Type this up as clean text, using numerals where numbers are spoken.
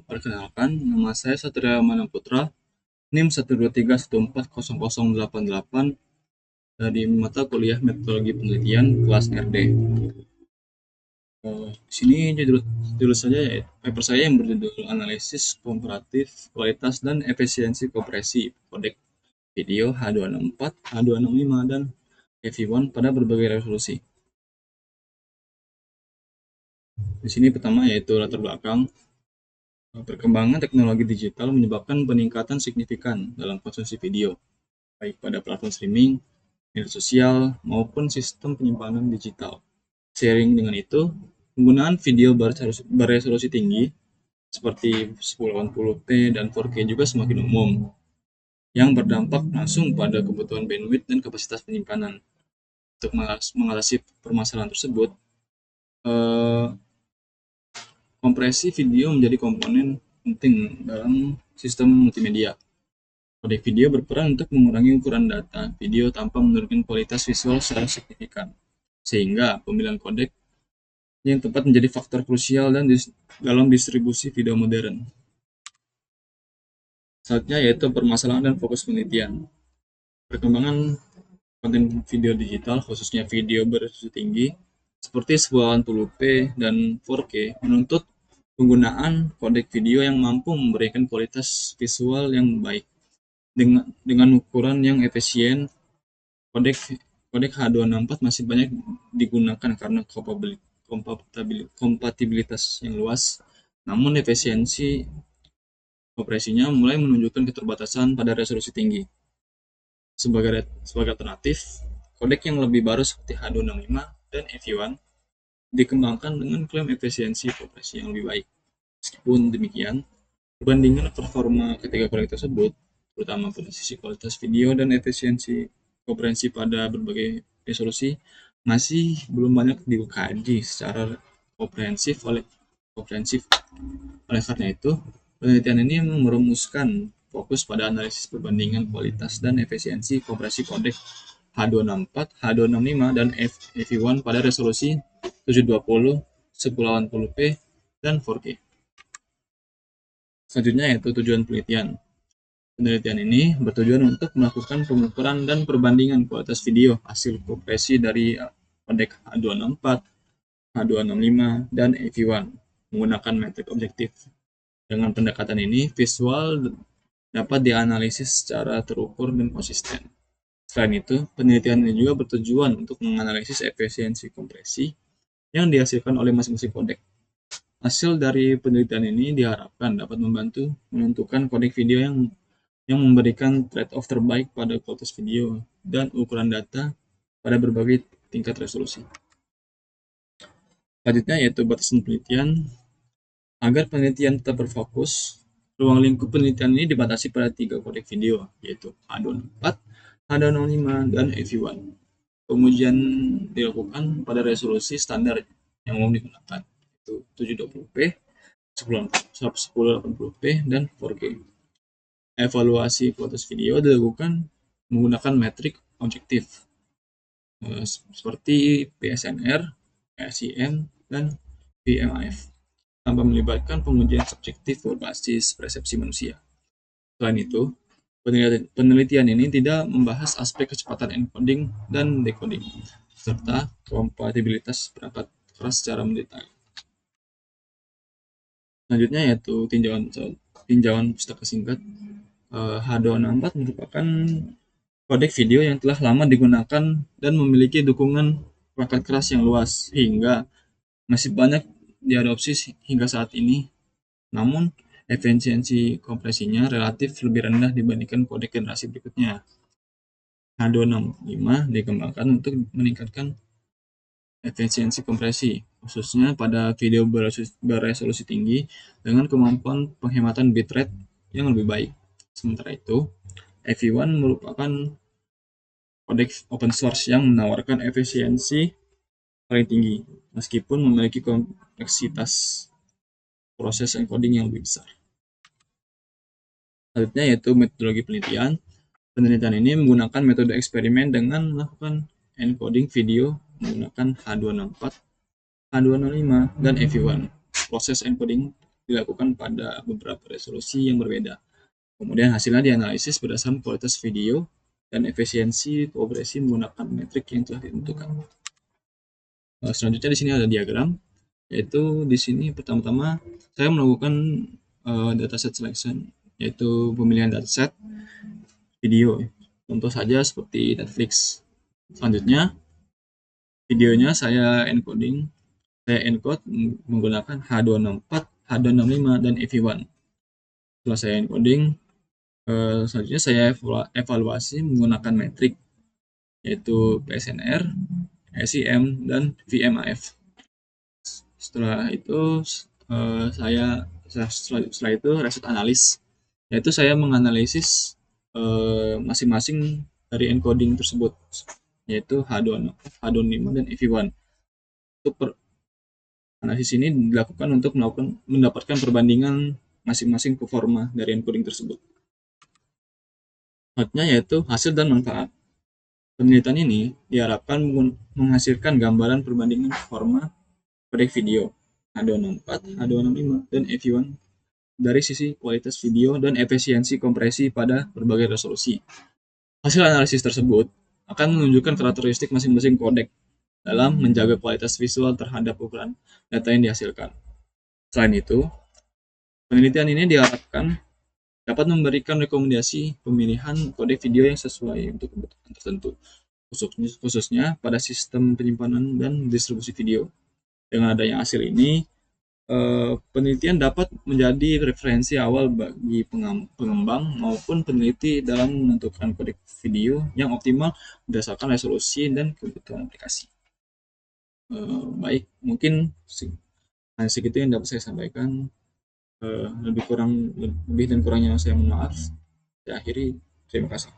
Perkenalkan, nama saya Satria Manaputra, NIM 123140088 dari mata kuliah Metodologi Penelitian kelas RD. Di sini judul saya paper saya yang berjudul Analisis Komparatif Kualitas dan Efisiensi Kompresi Kodek Video H264, H265, dan AV1 pada berbagai resolusi. Di sini pertama yaitu latar belakang. Perkembangan teknologi digital menyebabkan peningkatan signifikan dalam konsumsi video, baik pada platform streaming, media sosial, maupun sistem penyimpanan digital. Seiring dengan itu, penggunaan video berresolusi tinggi seperti 1080p dan 4K juga semakin umum, yang berdampak langsung pada kebutuhan bandwidth dan kapasitas penyimpanan. Untuk mengatasi permasalahan tersebut, eh, kompresi video menjadi komponen penting dalam sistem multimedia. Kodek video berperan untuk mengurangi ukuran data video tanpa menurunkan kualitas visual secara signifikan, sehingga pemilihan kodek yang tepat menjadi faktor krusial dalam distribusi video modern. Selanjutnya yaitu permasalahan dan fokus penelitian. Perkembangan konten video digital, khususnya video beresolusi tinggi, seperti 1080p dan 4K, menuntut penggunaan kodek video yang mampu memberikan kualitas visual yang baik dengan ukuran yang efisien. Kodek kodek H264 masih banyak digunakan karena kompatibilitas yang luas, namun efisiensi operasinya mulai menunjukkan keterbatasan pada resolusi tinggi. Sebagai alternatif, kodek yang lebih baru seperti H265 dan AV1 dikembangkan dengan klaim efisiensi operasi yang lebih baik. Meskipun demikian, perbandingan performa ketiga kodek tersebut, terutama pada sisi kualitas video dan efisiensi kompresi pada berbagai resolusi, masih belum banyak dikaji secara komprehensif. Oleh karena itu, penelitian ini merumuskan fokus pada analisis perbandingan kualitas dan efisiensi kompresi kodek H264, H265, dan AV1 pada resolusi 720, 1080p, dan 4K. Selanjutnya yaitu tujuan penelitian. Penelitian ini bertujuan untuk melakukan pengukuran dan perbandingan kualitas video hasil kompresi dari kodek H264, H265, dan AV1 menggunakan metrik objektif. Dengan pendekatan ini, visual dapat dianalisis secara terukur dan konsisten. Selain itu, penelitian ini juga bertujuan untuk menganalisis efisiensi kompresi yang dihasilkan oleh masing-masing kodek. Hasil dari penelitian ini diharapkan dapat membantu menentukan kodek video yang memberikan trade-off terbaik pada kualitas video dan ukuran data pada berbagai tingkat resolusi. Selanjutnya yaitu batasan penelitian. Agar penelitian tetap berfokus, ruang lingkup penelitian ini dibatasi pada 3 kodek video, yaitu H264, H265, dan AV1. Pengujian dilakukan pada resolusi standar yang umum digunakan, yaitu 720p, 1080p, dan 4K. Evaluasi kualitas video dilakukan menggunakan metrik objektif seperti PSNR, PSIM, dan VMIF, tanpa melibatkan pengujian subjektif berbasis persepsi manusia. Selain itu, penelitian ini tidak membahas aspek kecepatan encoding dan decoding, serta kompatibilitas perangkat keras secara mendetail. Selanjutnya yaitu tinjauan pustaka singkat. H264 merupakan kodek video yang telah lama digunakan dan memiliki dukungan perangkat keras yang luas, hingga masih banyak diadopsi hingga saat ini. Namun, efisiensi kompresinya relatif lebih rendah dibandingkan kodek generasi berikutnya. H265 dikembangkan untuk meningkatkan efisiensi kompresi, khususnya pada video beresolusi tinggi dengan kemampuan penghematan bitrate yang lebih baik. Sementara itu, AV1 merupakan kodek open source yang menawarkan efisiensi paling tinggi, meskipun memiliki kompleksitas proses encoding yang lebih besar. Selanjutnya yaitu metodologi penelitian. Penelitian ini menggunakan metode eksperimen dengan melakukan encoding video menggunakan H264 H265, dan AV1. Proses encoding dilakukan pada beberapa resolusi yang berbeda. Kemudian hasilnya dianalisis berdasarkan kualitas video dan efisiensi operasi menggunakan metrik yang telah ditentukan. Selanjutnya di sini ada diagram, yaitu di sini pertama-tama saya melakukan dataset selection, yaitu pemilihan dataset video. Contoh saja seperti Netflix. Selanjutnya videonya saya encode menggunakan H264, H265, dan AV1. Setelah saya encoding, selanjutnya saya evaluasi menggunakan metrik, yaitu PSNR, SIM, dan VMAF. Setelah itu setelah itu result analis, yaitu saya menganalisis masing-masing dari encoding tersebut, yaitu H265 dan AV1. Untuk analisis ini dilakukan untuk mendapatkan perbandingan masing-masing performa dari encoding tersebut. Selanjutnya yaitu hasil dan manfaat. Penelitian ini diharapkan menghasilkan gambaran perbandingan performa pada video H264, H265, dan AV1 dari sisi kualitas video dan efisiensi kompresi pada berbagai resolusi. Hasil analisis tersebut akan menunjukkan karakteristik masing-masing kodek dalam menjaga kualitas visual terhadap ukuran data yang dihasilkan. Selain itu, penelitian ini diharapkan dapat memberikan rekomendasi pemilihan kode video yang sesuai untuk kebutuhan tertentu, khususnya pada sistem penyimpanan dan distribusi video. Dengan adanya hasil ini, penelitian dapat menjadi referensi awal bagi pengembang maupun peneliti dalam menentukan kode video yang optimal berdasarkan resolusi dan kebutuhan aplikasi. Baik, mungkin hanya segitu yang dapat saya sampaikan. Lebih dan kurangnya saya mohon maaf. Saya akhiri. Terima kasih.